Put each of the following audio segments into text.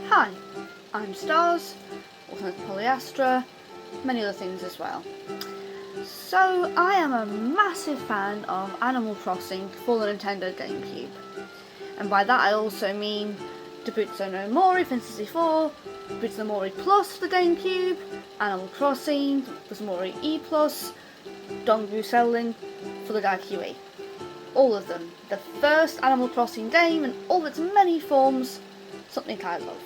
Hi, I'm Stars, also Polyastra, many other things as well. So I am a massive fan of Animal Crossing for the Nintendo GameCube. And by that I also mean Debutso no Mori for N64, Debutso no Mori Plus for the GameCube, Animal Crossing, Debutso no Mori E Plus, Dongu Selling for the GameCube. All of them. The first Animal Crossing game in all its many forms, something I love.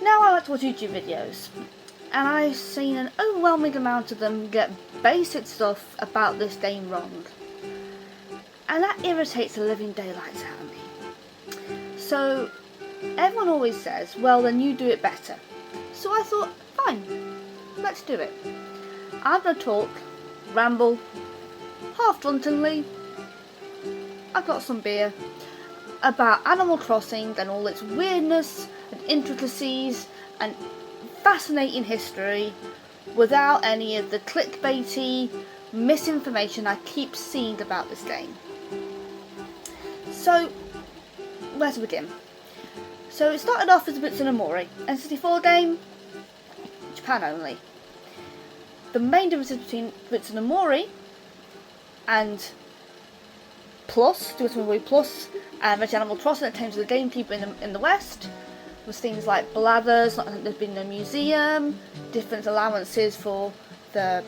Now I like to watch YouTube videos, and I've seen an overwhelming amount of them get basic stuff about this game wrong. And that irritates the living daylights out of me. So everyone always says, well then you do it better. So I thought, fine, let's do it. I'm going to talk, ramble, half drunkenly, I've got some beer, about Animal Crossing and all its weirdness and intricacies and fascinating history without any of the clickbaity misinformation I keep seeing about this game. So, where to begin? So it started off as Debutso no Mori, N64 game, Japan only. The main difference between Debutso no Mori and Debutso no Mori Plus, and Animal Crossing that came to the GameCube in the West, was things like blathers, there's been no museum, different allowances for the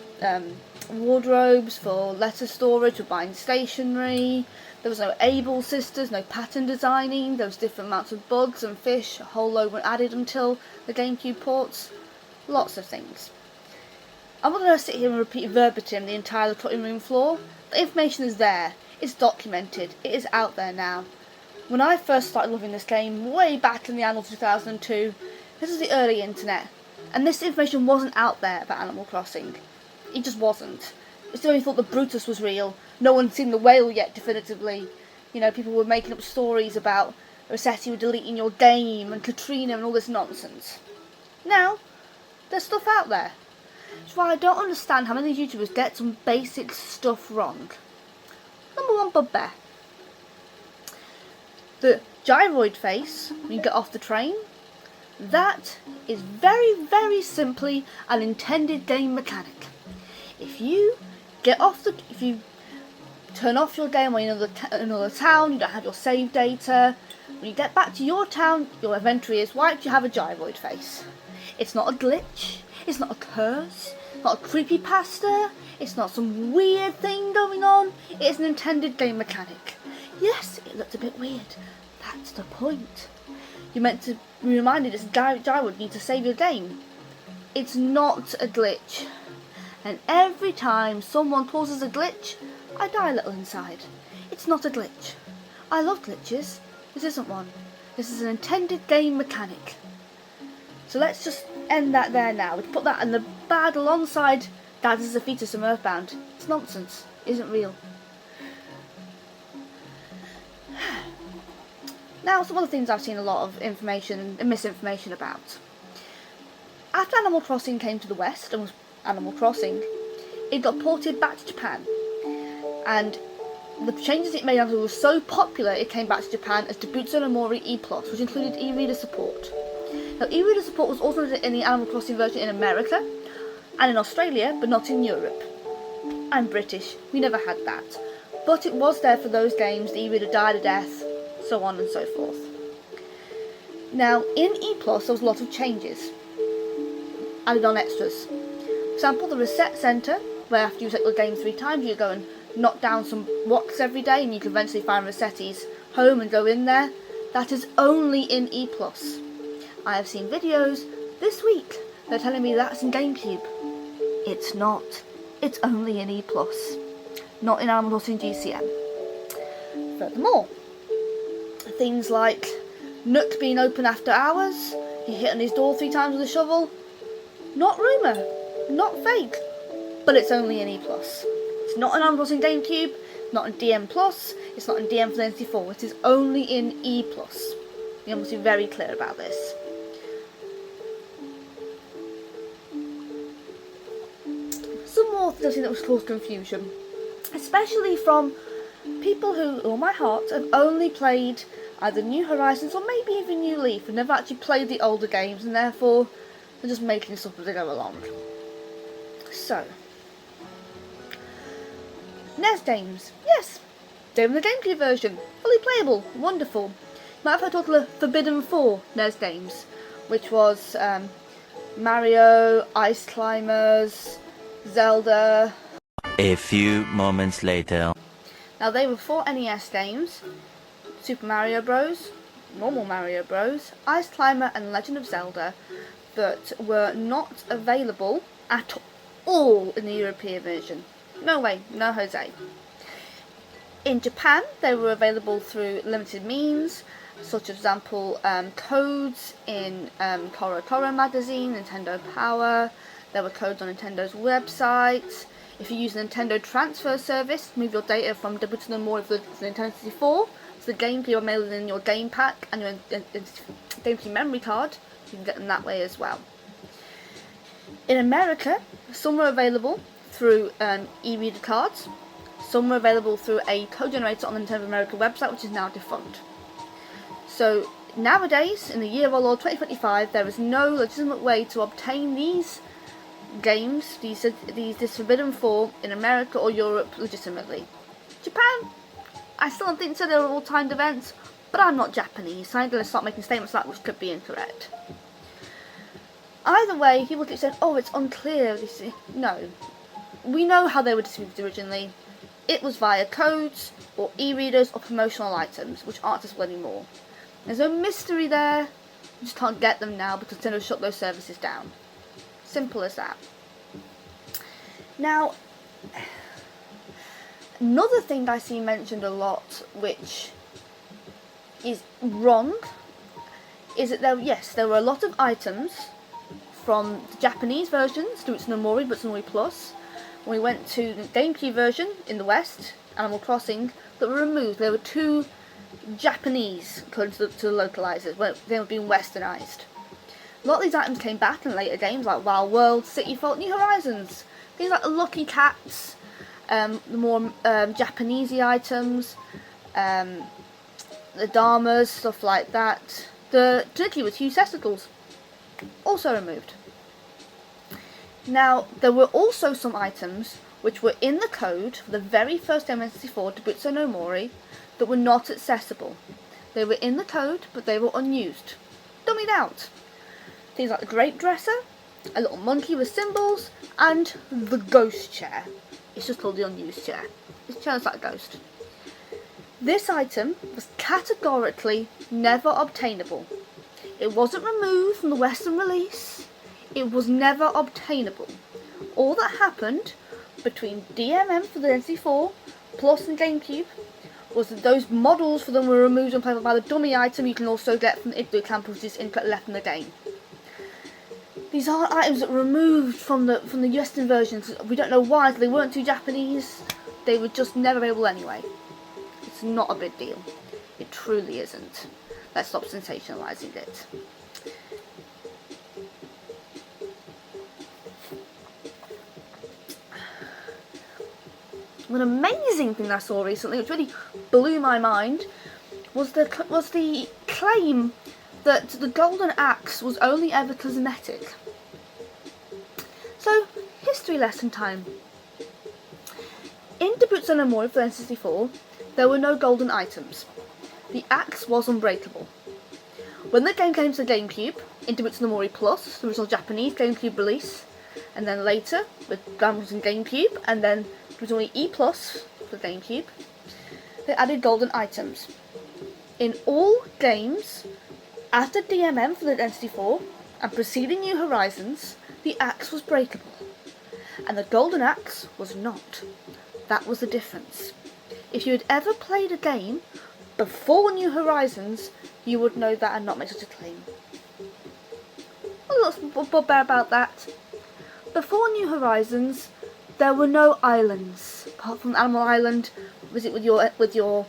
wardrobes, for letter storage, for buying stationery. There was no able sisters, no pattern designing, there was different amounts of bugs and fish, a whole load were added until the GameCube ports. Lots of things. I'm not going to sit here and repeat verbatim the entire cutting room floor. The information is there, it's documented, it is out there now. When I first started loving this game, way back in the anno 2002, this was the early internet, and this information wasn't out there about Animal Crossing. It just wasn't. We still only thought the Brutus was real. No one'd seen the whale yet definitively. You know, people were making up stories about Rossetti were deleting your game and Katrina and all this nonsense. Now, there's stuff out there. That's why I don't understand how many YouTubers get some basic stuff wrong. Number one, bugbear. The gyroid face, when you get off the train, that is very, very simply an intended game mechanic. If you turn off your game when you're in another town, you don't have your save data, when you get back to your town, your inventory is wiped, you have a gyroid face. It's not a glitch, it's not a curse, it's not a creepypasta, it's not some weird thing going on, it's an intended game mechanic. Yes, it looked a bit weird. That's the point. You're meant to be reminded it's gyroid, you need to save your game. It's not a glitch. And every time someone causes a glitch, I die a little inside. It's not a glitch. I love glitches. This isn't one. This is an intended game mechanic. So let's just end that there now. We can put that in the bag alongside Dad is a fetus from Earthbound. It's nonsense. It isn't real. Now, some other things I've seen a lot of information and misinformation about. After Animal Crossing came to the West and was Animal Crossing, it got ported back to Japan. And the changes it made after were so popular it came back to Japan as Debutso no Mori E+, which included e-reader support. Now, e-reader support was also in the Animal Crossing version in America and in Australia, but not in Europe. I'm British, we never had that. But it was there for those games, the e-reader died a death, so on and so forth. Now, in E+, there was a lot of changes added on extras. For example, the Reset Centre, where after you set your game 3 times, you go and knock down some rocks every day, and you can eventually find Rossetti's home and go in there. That is only in E+. I have seen videos this week that are telling me that's in GameCube. It's not. It's only in E+, not in Animal Crossing GCN. Furthermore, things like Nook being open after hours, he hit on his door 3 times with a shovel, not rumour, not fake, but it's only in E+. It's not in Animal Crossing GameCube, not in DM+, it's not in DM for the N64, it is only in E+. You must be very clear about this. Some more things I've seen that was caused confusion, especially from people who, all my heart, have only played either New Horizons or maybe even New Leaf, and never actually played the older games, and therefore they're just making this up as they go along. So, NES games, yes, they were the GameCube version, fully playable, wonderful. You might have heard of the Forbidden 4 NES games, which was Mario, Ice Climbers, Zelda. A few moments later. Now they were 4 NES games: Super Mario Bros, normal Mario Bros, Ice Climber and Legend of Zelda, but were not available at all in the European version. No way, no Jose. In Japan, they were available through limited means, such as example codes in Koro Koro magazine, Nintendo Power. There were codes on Nintendo's website. If you use the Nintendo transfer service, move your data from Digital Memory for the Nintendo 64 to the GameCube or mail it in your game pack and your GameCube memory card. You can get them that way as well. In America, some were available through e-reader cards. Some were available through a code generator on the Nintendo America website, which is now defunct. So nowadays, in the year of our Lord 2025, there is no legitimate way to obtain these games, this Forbidden 4 in America or Europe legitimately. Japan, I still don't think so. They were all timed events, but I'm not Japanese, so I'm going to start making statements like which could be incorrect. Either way, people keep saying, oh, it's unclear. No. We know how they were distributed originally. It was via codes, or e-readers, or promotional items, which aren't accessible anymore. There's no mystery there. You just can't get them now because Nintendo shut those services down. Simple as that. Now, another thing I see mentioned a lot, which is wrong, is that there were a lot of items from the Japanese versions, to its Nomori, but Nomori Plus. When we went to the GameCube version in the West, Animal Crossing, that were removed. There were too Japanese, according to the localizers, when they were being westernized. A lot of these items came back in later games, like Wild World, City Folk, New Horizons. Things like the Lucky Cats, the more Japanesey items, the Dharmas, stuff like that. The Tanuki with huge testicles, also removed. Now, there were also some items which were in the code for the very first M64 Dobutsu no Mori that were not accessible. They were in the code, but they were unused. Dummied out. Things like the grape dresser, a little monkey with symbols, and the ghost chair. It's just called the unused chair. It's chair like a ghost. This item was categorically never obtainable. It wasn't removed from the Western release. It was never obtainable. All that happened between DMM for the N64 Plus and GameCube was that those models for them were removed and playable by the dummy item you can also get from the Igloo Camp, which is left in the game. These aren't items that were removed from the Western versions. We don't know why. They weren't too Japanese. They were just never available anyway. It's not a big deal. It truly isn't. Let's stop sensationalizing it. An amazing thing I saw recently, which really blew my mind, was the claim that the golden axe was only ever cosmetic. So, history lesson time. In Dobutsu no Mori for the N64, there were no golden items. The axe was unbreakable. When the game came to the GameCube, in Dobutsu no Mori Plus, the original Japanese GameCube release, and then later with Grand and GameCube, and then originally E Plus for GameCube, they added golden items. In all games, after DMM for the N64 and preceding New Horizons, the axe was breakable, and the golden axe was not. That was the difference. If you had ever played a game before New Horizons, you would know that and not make such a claim. Well, let's bugbear about that. Before New Horizons, there were no islands, apart from Animal Island, visit with your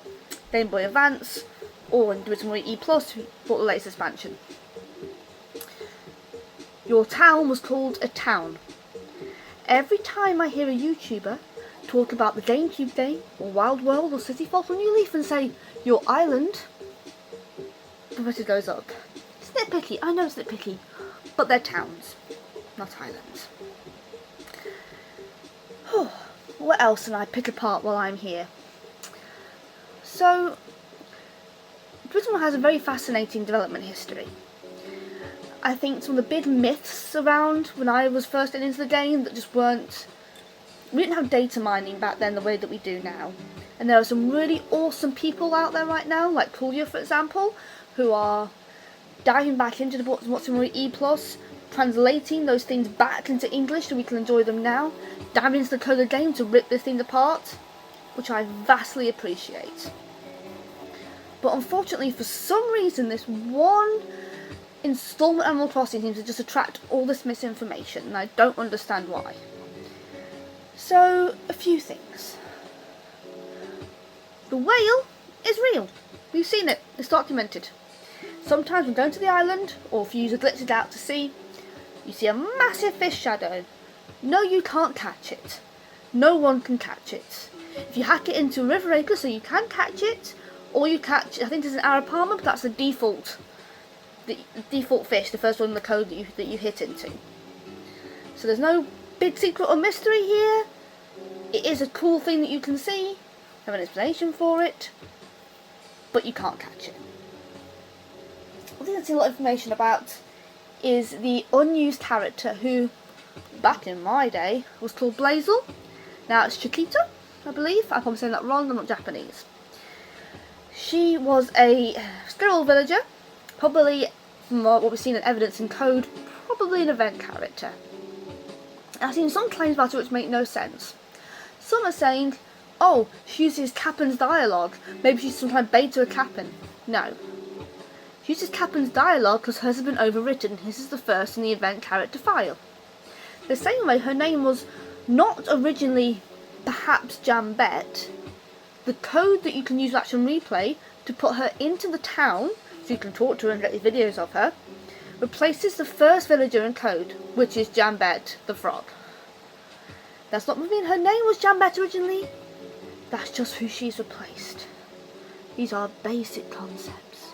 Game Boy Advance, or in Dobutsu E Plus, who bought the latest expansion. Your town was called a town. Every time I hear a YouTuber talk about the GameCube game, or Wild World, or City Folk, or New Leaf, and say, your island, difficulty goes up. It's nitpicky, I know it's nitpicky, but they're towns, not islands. What else can I pick apart while I'm here? So, Britain has a very fascinating development history. I think some of the big myths around when I was first getting into the game that just weren't... We didn't have data mining back then the way that we do now. And there are some really awesome people out there right now, like Coolio for example, who are diving back into the What's in E+, translating those things back into English so we can enjoy them now, diving into the code of the game to rip this thing apart, which I vastly appreciate. But unfortunately, for some reason, this one installment of Animal Crossing seems to just attract all this misinformation, and I don't understand why. So, a few things. The whale is real. We've seen it. It's documented. Sometimes when going to the island, or if you use a glitched out to sea, you see a massive fish shadow. No, you can't catch it. No one can catch it. If you hack it into a river acre so you can catch it, or you catch, I think there's an arapaima, but that's the default fish, the first one in the code that you hit into. So there's no big secret or mystery here. It is a cool thing that you can see, have an explanation for it, but you can't catch it. One thing I've seen a lot of information about is the unused character who, back in my day, was called Blazel. Now it's Chiquita, I believe. I'm probably saying that wrong, I'm not Japanese. She was a squirrel villager, probably, from what we've seen in evidence in code, probably an event character. I've seen some claims about her which make no sense. Some are saying, oh, she uses Cappen's dialogue, maybe she's some kind of beta of Cappen. No. She uses Cappen's dialogue because hers has been overwritten. His is the first in the event character file. The same way her name was not originally perhaps Jambette. The code that you can use Action Replay to put her into the town, so you can talk to her and get the videos of her, replaces the first villager in code, which is Jambette the frog. That's not mean her name was Jambette originally. That's just who she's replaced. These are basic concepts.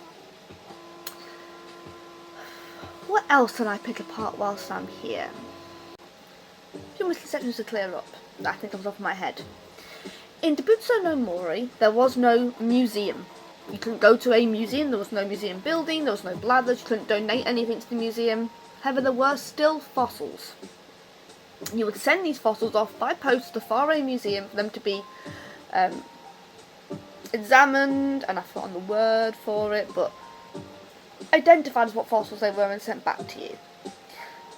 What else can I pick apart whilst I'm here? A few misconceptions to clear up that I think comes off my head. In Debutso no Mori, there was no museum. You couldn't go to a museum, there was no museum building, there was no bladders, you couldn't donate anything to the museum. However, there were still fossils. You would send these fossils off by post to the faraway museum for them to be examined, and I've forgotten the word for it, but identified as what fossils they were and sent back to you.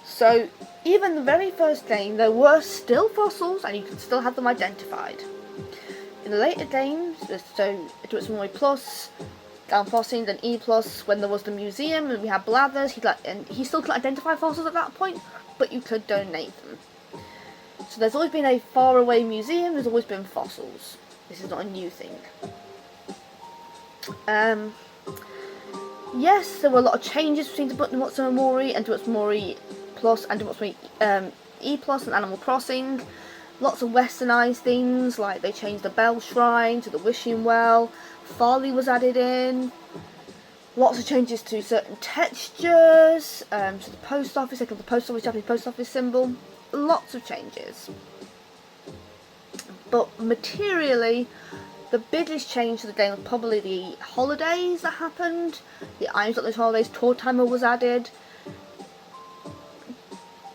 So, even the very first game, there were still fossils and you could still have them identified. In the later games, so It's Mori Plus, Down Crossing, and E Plus, when there was the museum and we had bladders, he still could identify fossils at that point, but you could donate them. So there's always been a faraway museum, there's always been fossils. This is not a new thing. Yes, there were a lot of changes between Debutso no Mori and Debutso Mori Plus and Debutso E Plus and Animal Crossing. Lots of westernised things, like they changed the bell shrine to the wishing well, Farley was added in, lots of changes to certain textures, to the post office, like the post office, Japanese post office symbol, lots of changes. But materially, the biggest change to the game was probably the holidays that happened, the items at those holidays, tour timer was added,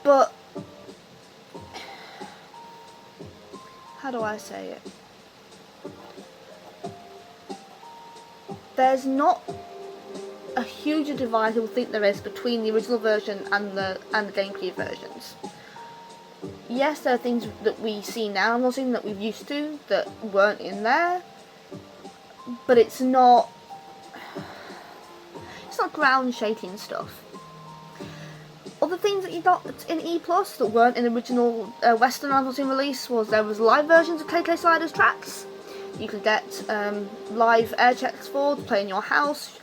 but how do I say it? There's not a huge divide I think there is between the original version and the GameCube versions. Yes, there are things that we see now, and things that we've used to that weren't in there, but it's not ground-shaking stuff. Other things that you got in E Plus that weren't in the original Western Animal Crossing release there was live versions of KK Sliders tracks. You could get live air checks to play in your house.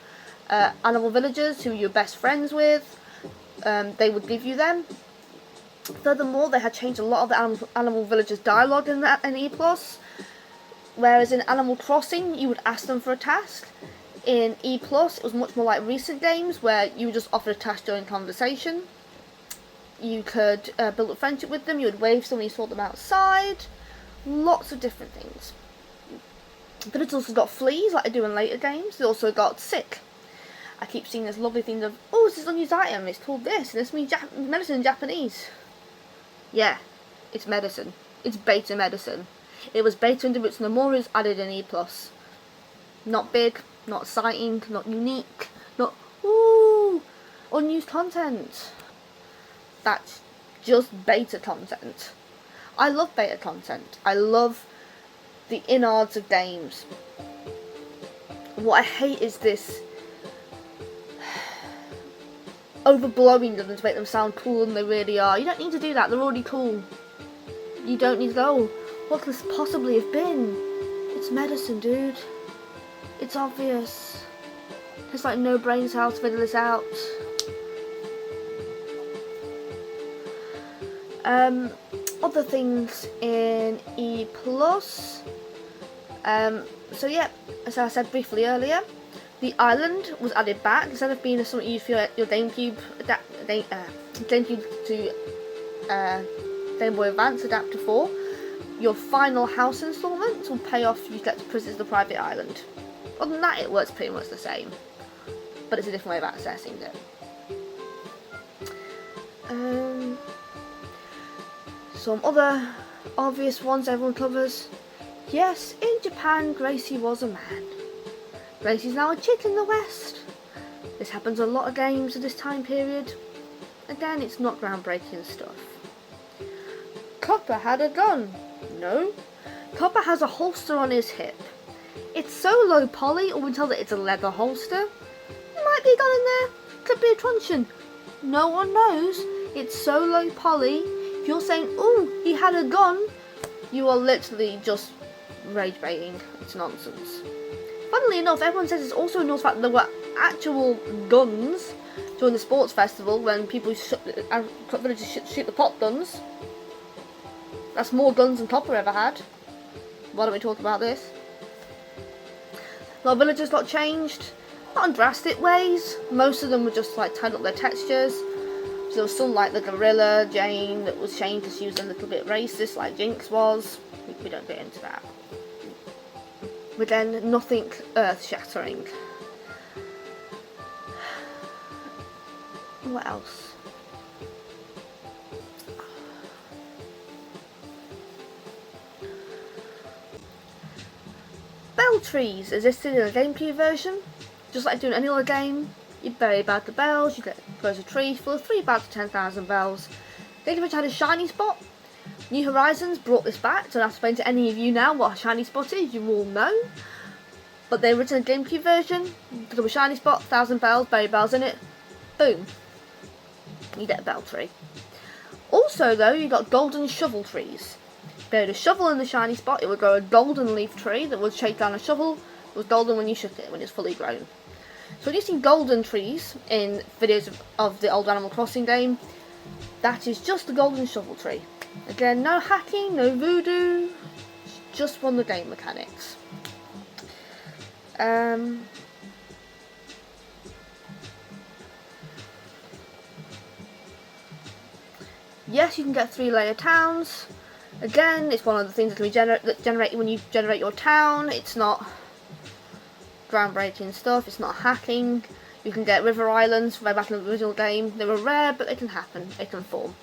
Animal villagers who you're best friends with, they would give you them. Furthermore, they had changed a lot of the animal villagers' dialogue in E Plus, whereas in Animal Crossing you would ask them for a task. In E+, it was much more like recent games where you were just offered a task during conversation. You could build a friendship with them, you would wave someone, you saw them outside. Lots of different things. But it's also got fleas, like they do in later games. It also got sick. I keep seeing this lovely thing of, oh, this is an unused item, it's called this, and this means medicine in Japanese. Yeah, it's medicine. It's beta medicine. It was beta in the Roots no Moru's added in E+. Not big, not exciting, not unique, not, ooh, unused content. That's just beta content. I love beta content. I love the innards of games. What I hate is this overblowing them to make them sound cooler than they really are. You don't need to do that, they're already cool. You don't need to go, oh, what could this possibly have been? It's medicine, dude. It's obvious. It's like no brains how to figure this out. Other things in E+. So yeah, as I said briefly earlier, the island was added back. Instead of being something you feel your GameCube to Game Boy Advance Adapter 4, your final house installment will pay off you get to visit the private island. Other than that, it works pretty much the same, but it's a different way of accessing it. Some other obvious ones everyone covers. Yes, in Japan, Gracie was a man. Gracie's now a chick in the West. This happens in a lot of games at this time period. Again, it's not groundbreaking stuff. Copper had a gun. No. Copper has a holster on his hip. It's so low poly, or we tell that it's a leather holster. There might be a gun in there. Could be a truncheon. No one knows. It's so low poly. If you're saying, ooh, he had a gun, you are literally just rage baiting. It's nonsense. Funnily enough, everyone says it's also knows that there were actual guns during the sports festival when people villagers shoot the pop guns. That's more guns than Copper ever had. Why don't we talk about this? A lot of villagers got changed, not in drastic ways. Most of them were just like tied up their textures. So there was some like the gorilla Jane that was changed because she was a little bit racist, like Jinx was. We don't get into that. But then nothing earth-shattering. What else? Bell trees existed in a GameCube version. Just like doing any other game, you bury about the bells, you close a tree full of 3 bags of 10,000 bells. Game had a shiny spot. New Horizons brought this back, so I'll explain to any of you now what a shiny spot is, you all know. But the original GameCube version, there was a shiny spot, 1,000 bells, bury bells in it, boom. You get a bell tree. Also though, you got golden shovel trees. Buried a shovel in the shiny spot, it would grow a golden leaf tree that would shake down a shovel. It was golden when you shook it, when it's fully grown. So when you see golden trees in videos of the old Animal Crossing game, that is just the golden shovel tree. Again, no hacking, no voodoo, just one of the game mechanics. Yes, you can get 3-layer towns. Again, it's one of the things that can be generate when you generate your town. It's not groundbreaking stuff, it's not hacking. You can get river islands right back in the original game. They were rare, but they can happen, they can form.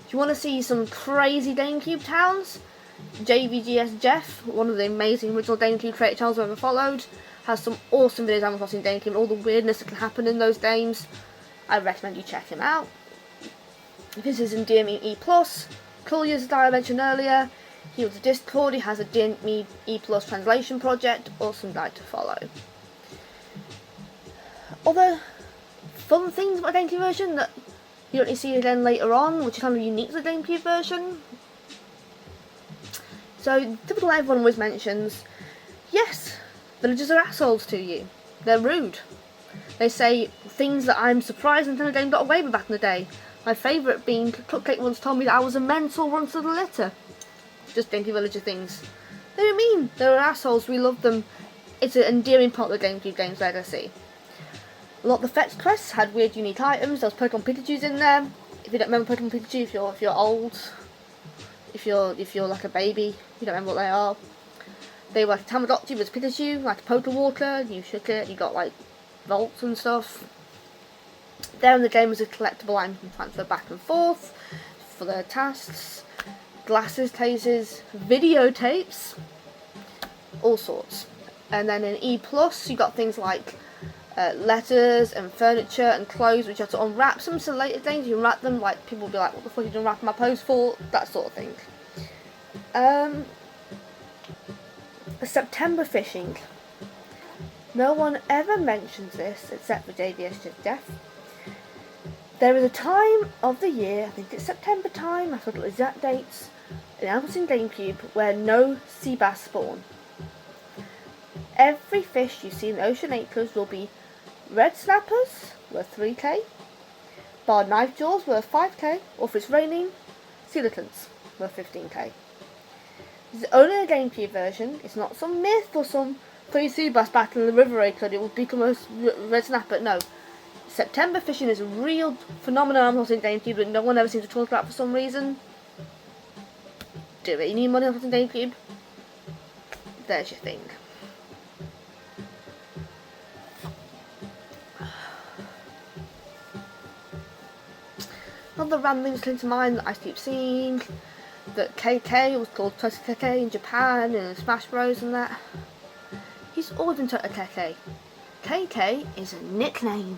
If you want to see some crazy GameCube towns, JVGS Jeff, one of the amazing original GameCube creator channels I've ever followed, has some awesome videos on Animal Crossing GameCube and all the weirdness that can happen in those games. I recommend you check him out. This is in DME E+. Coolius, that I mentioned earlier, he was a Discord, he has a DME E+ translation project, awesome guy to follow. Other fun things about the GameCube version that you don't see again later on, which is kind of unique to the GameCube version. So, typical everyone always mentions, yes, villagers are assholes to you. They're rude. They say things that I'm surprised Nintendo game got away with back in the day. My favourite being Cupcake once told me that I was a mental once to the litter. Just dainty villager things. They were mean. They were assholes. We loved them. It's an endearing part of the GameCube game's legacy. A lot of the fetch quests had weird, unique items. There was Pokemon Pikachu's in there. If you don't remember Pokemon Pikachu, if you're old, if you're like a baby, you don't remember what they are. They were like a Tamagotchi with Pikachu, like a Poké Water. You shook it, you got like volts and stuff. There in the game was a collectible item you can transfer back and forth for the tasks. Glasses, tasers, videotapes, all sorts. And then in E+, you got things like letters and furniture and clothes, which you have to unwrap. Some later games you unwrap them, like people will be like, what the fuck are you unwrapping my post for? That sort of thing. September fishing. No one ever mentions this except for JVS Jeff. There is a time of the year, I think it's September time, I forgot the exact dates, in Amazon GameCube, where no sea bass spawn. Every fish you see in the ocean acres will be red snappers, worth 3k, barred knife jaws, worth 5k, or if it's raining, coelacanths, worth 15k. This is only a GameCube version. It's not some myth or some 3 sea bass battle in the river acre, it will become a red snapper. No. September fishing is a real phenomenon on GameCube that no one ever seems to talk about for some reason. Do it. You need money on GameCube? There's your thing. Another random things came to mind that I keep seeing, that KK was called Total KK in Japan and Smash Bros and that. He's always been Total KK. KK is a nickname.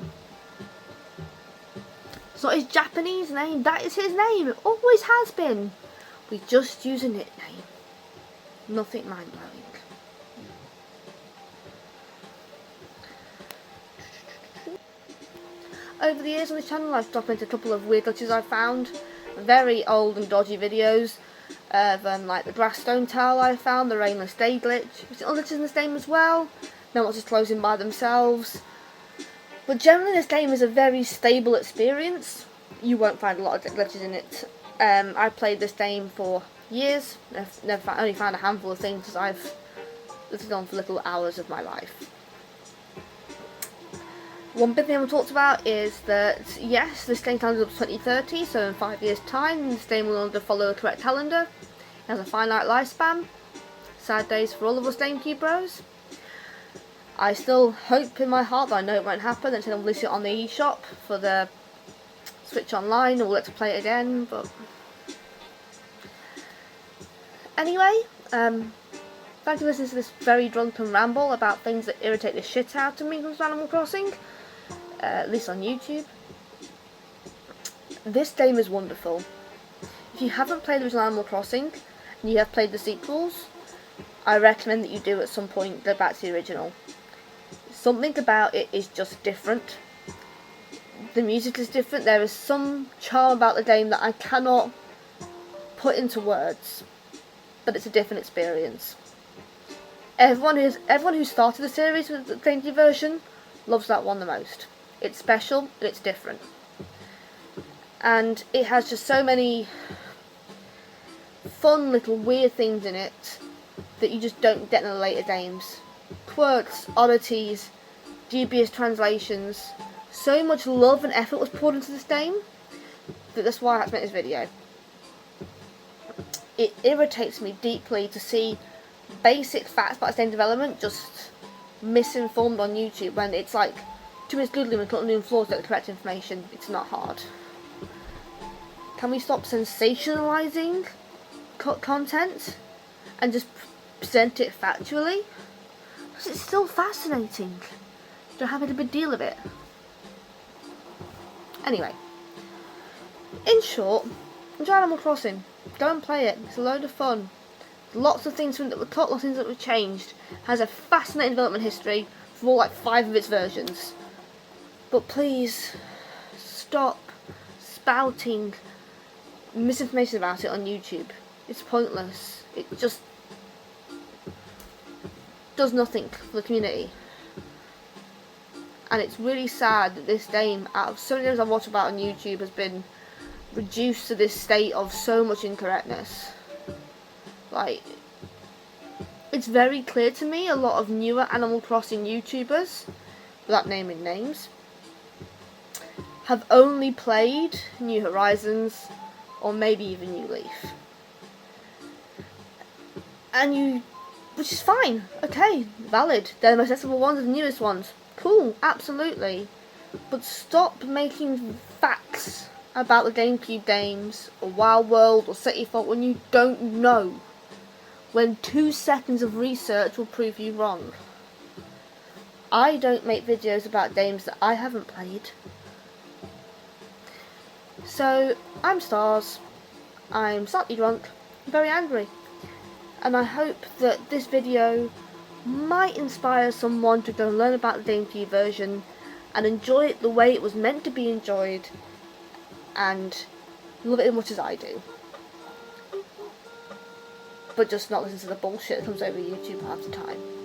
It's not his Japanese name, that is his name. It always has been. We just use a nickname. Nothing mind blowing. Over the years on this channel I've dropped into a couple of weird glitches I've found. Very old and dodgy videos of like the grass stone tile I found, the rainless day glitch. We've seen other glitches in this game as well. No one's just closing by themselves. But generally this game is a very stable experience. You won't find a lot of glitches in it. I played this game for years. Only found a handful of things because this is on for little hours of my life. One big thing I talked about is that, yes, this game calendar is up to 2030, so in 5 years' time, this game will no longer follow the correct calendar. It has a finite lifespan. Sad days for all of us GameCube bros. I still hope in my heart that I know it won't happen until I release it on the eShop for the Switch Online, or we'll get to play it again, but... Anyway, thank you for listening to this very drunken ramble about things that irritate the shit out of me with Animal Crossing. At least on YouTube. This game is wonderful. If you haven't played the original Animal Crossing, and you have played the sequels, I recommend that you do at some point go back to the original. Something about it is just different. The music is different. There is some charm about the game that I cannot put into words, but it's a different experience. Everyone who started the series with the GameCube version loves that one the most. It's special and it's different. And it has just so many fun little weird things in it that you just don't get in the later games. Quirks, oddities, dubious translations. So much love and effort was poured into this game that that's why I had to make this video. It irritates me deeply to see basic facts about its game development just misinformed on YouTube when it's like 2 minutes googling and clicking on floors to get the correct information. It's not hard. Can we stop sensationalizing content and just present it factually? Because it's still fascinating. Don't have a big deal of it. Anyway, in short, enjoy Animal Crossing. Go and play it. It's a load of fun. Lots of things that were cut, lots of things that were changed. Has a fascinating development history for all like 5 of its versions. But please stop spouting misinformation about it on YouTube. It's pointless. It just does nothing for the community. And it's really sad that this game, out of so many games I've watched about on YouTube, has been reduced to this state of so much incorrectness. Like, it's very clear to me a lot of newer Animal Crossing YouTubers, without naming names, have only played New Horizons or maybe even New Leaf. Which is fine, okay, valid. They're the most accessible ones and the newest ones. Cool, absolutely. But stop making facts about the GameCube games, or Wild World, or City Fault when you don't know. When 2 seconds of research will prove you wrong. I don't make videos about games that I haven't played. So, I'm Stars, I'm slightly drunk, very angry. And I hope that this video might inspire someone to go and learn about the GameCube version and enjoy it the way it was meant to be enjoyed and love it as much as I do. But just not listen to the bullshit that comes over YouTube half the time.